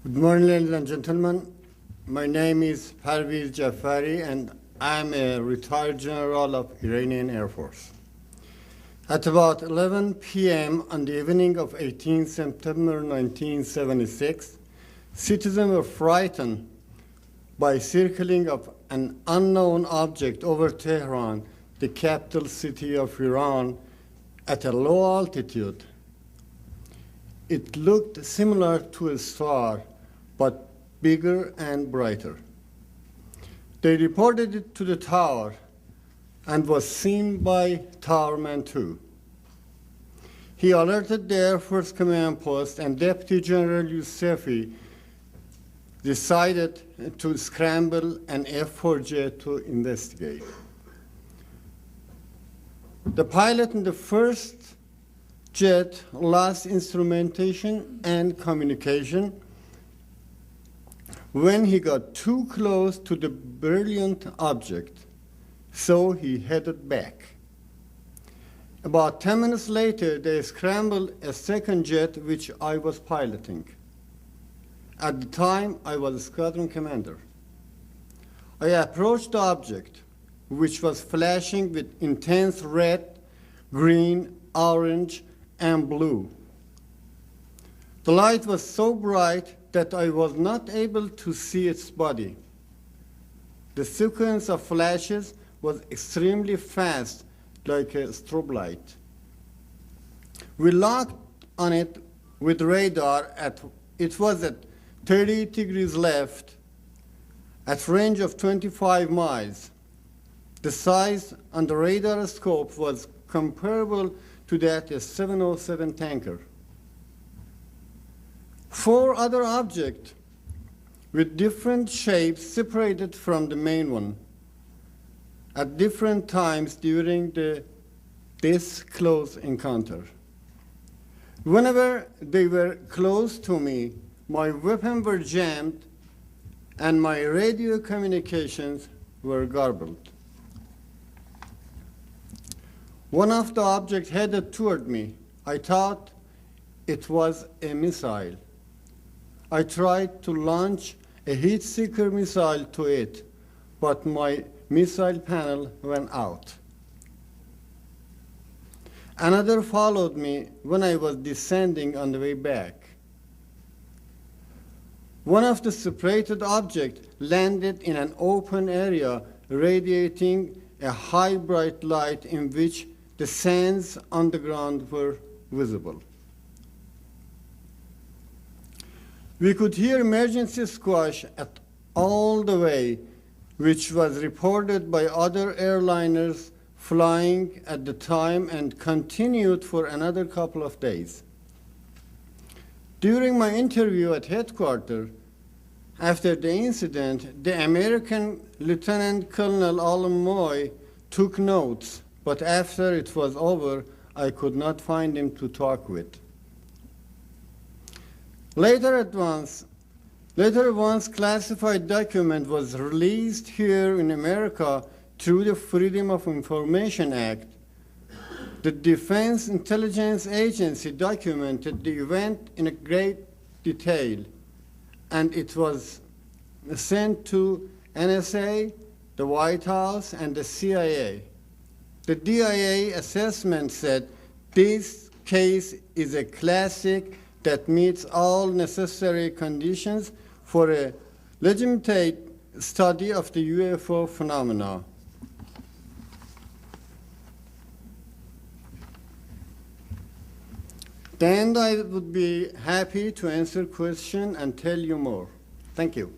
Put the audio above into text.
Good morning, ladies and gentlemen. My name is Parviz Jafari, and I'm a retired general of Iranian Air Force. At about 11 p.m. on the evening of 18 September 1976, citizens were frightened by circling of an unknown object over Tehran, the capital city of Iran, at a low altitude. It looked similar to a star, but bigger and brighter. They reported it to the tower and was seen by Towerman 2. He alerted the Air Force Command Post, and Deputy General Yousefi decided to scramble an F-4 jet to investigate. The pilot in the first jet lost instrumentation and communication when he got too close to the brilliant object, so he headed back. About 10 minutes later, they scrambled a second jet, which I was piloting. At the time, I was a squadron commander. I approached the object, which was flashing with intense red, green, orange, and blue. The light was so bright that I was not able to see its body. The sequence of flashes was extremely fast, like a strobe light. We locked on it with radar. It was at 30 degrees left, at range of 25 miles. The size on the radar scope was comparable to that of a 707 tanker. 4 other objects with different shapes separated from the main one at different times during this close encounter. Whenever they were close to me, my weapons were jammed and my radio communications were garbled. One of the objects headed toward me. I thought it was a missile. I tried to launch a heat-seeker missile to it, but my missile panel went out. Another followed me when I was descending on the way back. One of the separated objects landed in an open area, radiating a high bright light in which the sands on the ground were visible. We could hear emergency squash at all the way, which was reported by other airliners flying at the time and continued for another couple of days. During my interview at headquarters, after the incident, the American Lieutenant Colonel Alan Moy took notes, but after it was over, I could not find him to talk with. Later, once classified document was released here in America through the Freedom of Information Act. The Defense Intelligence Agency documented the event in a great detail, and it was sent to NSA, the White House, and the CIA. The DIA assessment said this case is a classic that meets all necessary conditions for a legitimate study of the UFO phenomena. Then I would be happy to answer questions and tell you more. Thank you.